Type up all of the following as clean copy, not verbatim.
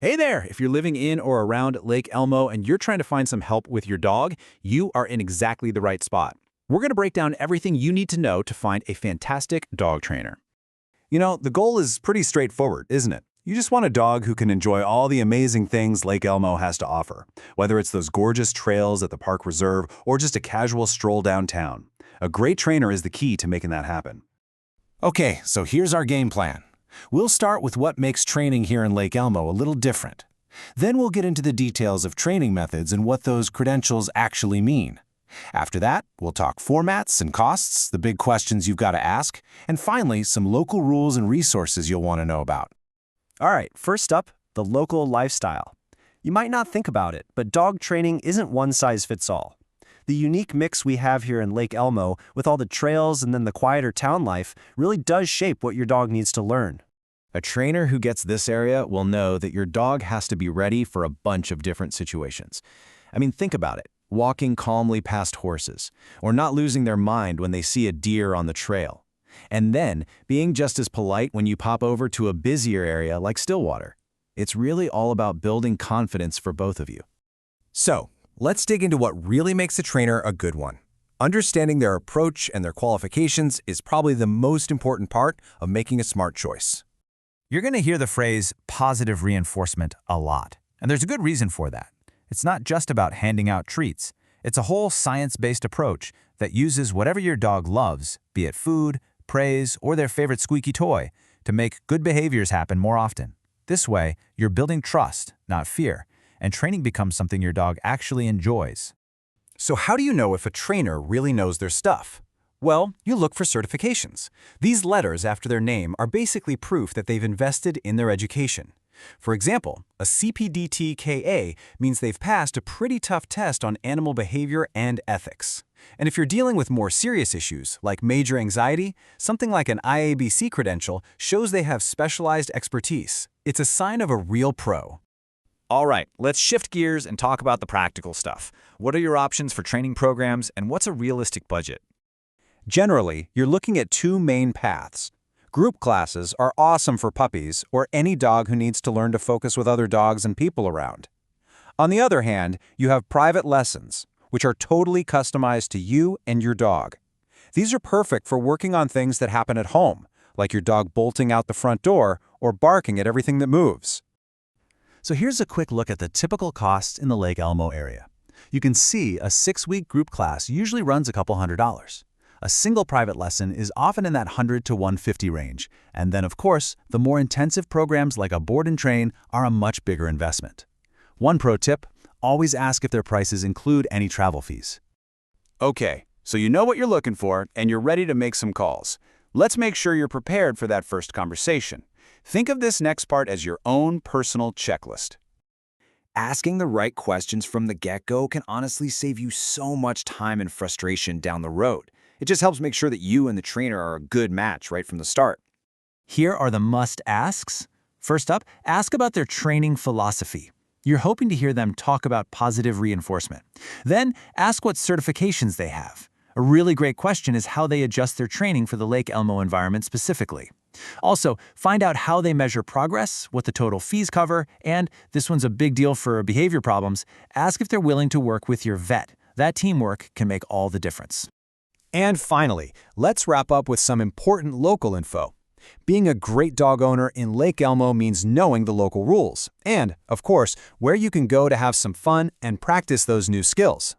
Hey there! If you're living in or around Lake Elmo and you're trying to find some help with your dog, you are in exactly the right spot. We're going to break down everything you need to know to find a fantastic dog trainer. The goal is pretty straightforward, isn't it? You just want a dog who can enjoy all the amazing things Lake Elmo has to offer, whether it's those gorgeous trails at the park reserve or just a casual stroll downtown. A great trainer is the key to making that happen. Okay, so here's our game plan. We'll start with what makes training here in Lake Elmo a little different. Then we'll get into the details of training methods and what those credentials actually mean. After that, we'll talk formats and costs, the big questions you've got to ask, and finally, some local rules and resources you'll want to know about. All right, first up, the local lifestyle. You might not think about it, but dog training isn't one size fits all. The unique mix we have here in Lake Elmo, with all the trails and then the quieter town life, really does shape what your dog needs to learn. A trainer who gets this area will know that your dog has to be ready for a bunch of different situations. Think about it. Walking calmly past horses, or not losing their mind when they see a deer on the trail. And then being just as polite when you pop over to a busier area like Stillwater. It's really all about building confidence for both of you. So, let's dig into what really makes a trainer a good one. Understanding their approach and their qualifications is probably the most important part of making a smart choice. You're going to hear the phrase positive reinforcement a lot, and there's a good reason for that. It's not just about handing out treats. It's a whole science-based approach that uses whatever your dog loves, be it food, praise, or their favorite squeaky toy, to make good behaviors happen more often. This way, you're building trust, not fear, and training becomes something your dog actually enjoys. So how do you know if a trainer really knows their stuff? Well, you look for certifications. These letters after their name are basically proof that they've invested in their education. For example, a CPDT-KA means they've passed a pretty tough test on animal behavior and ethics. And if you're dealing with more serious issues, like major anxiety, something like an IABC credential shows they have specialized expertise. It's a sign of a real pro. All right, let's shift gears and talk about the practical stuff. What are your options for training programs, and what's a realistic budget? Generally, you're looking at two main paths. Group classes are awesome for puppies or any dog who needs to learn to focus with other dogs and people around. On the other hand, you have private lessons, which are totally customized to you and your dog. These are perfect for working on things that happen at home, like your dog bolting out the front door or barking at everything that moves. So here's a quick look at the typical costs in the Lake Elmo area. You can see a 6-week group class usually runs a couple $100s. A single private lesson is often in that $100 to $150 range, and then of course, the more intensive programs like a board and train are a much bigger investment. One pro tip, always ask if their prices include any travel fees. Okay, so you know what you're looking for, and you're ready to make some calls. Let's make sure you're prepared for that first conversation. Think of this next part as your own personal checklist. Asking the right questions from the get-go can honestly save you so much time and frustration down the road. It just helps make sure that you and the trainer are a good match right from the start. Here are the must-asks. First up, ask about their training philosophy. You're hoping to hear them talk about positive reinforcement. Then, ask what certifications they have. A really great question is how they adjust their training for the Lake Elmo environment specifically. Also, find out how they measure progress, what the total fees cover, and, this one's a big deal for behavior problems, ask if they're willing to work with your vet. That teamwork can make all the difference. And finally, let's wrap up with some important local info. Being a great dog owner in Lake Elmo means knowing the local rules, and, of course, where you can go to have some fun and practice those new skills.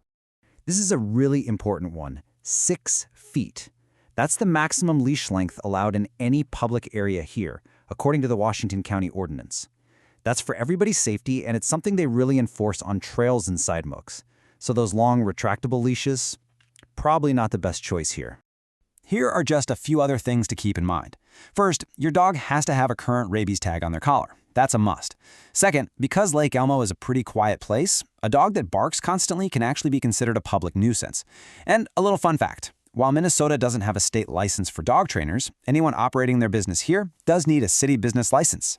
This is a really important one. 6 feet. That's the maximum leash length allowed in any public area here, according to the Washington County Ordinance. That's for everybody's safety, and it's something they really enforce on trails and sidewalks. So those long, retractable leashes, probably not the best choice here. Here are just a few other things to keep in mind. First, your dog has to have a current rabies tag on their collar. That's a must. Second, because Lake Elmo is a pretty quiet place, a dog that barks constantly can actually be considered a public nuisance. And a little fun fact, while Minnesota doesn't have a state license for dog trainers, anyone operating their business here does need a city business license.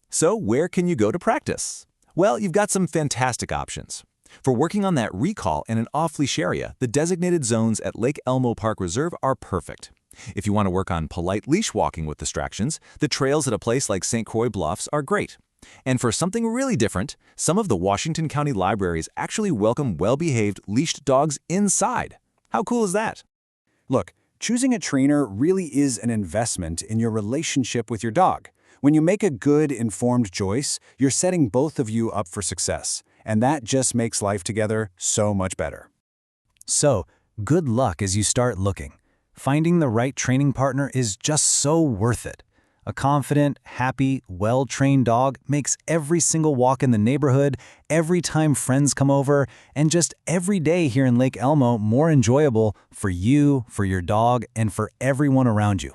So where can you go to practice? Well, you've got some fantastic options. For working on that recall in an off-leash area, the designated zones at Lake Elmo Park Reserve are perfect. If you want to work on polite leash walking with distractions, the trails at a place like St. Croix Bluffs are great. And for something really different, some of the Washington County libraries actually welcome well-behaved leashed dogs inside. How cool is that? Look, choosing a trainer really is an investment in your relationship with your dog. When you make a good, informed choice, you're setting both of you up for success, and that just makes life together so much better. So, good luck as you start looking. Finding the right training partner is just so worth it. A confident, happy, well-trained dog makes every single walk in the neighborhood, every time friends come over, and just every day here in Lake Elmo more enjoyable for you, for your dog, and for everyone around you.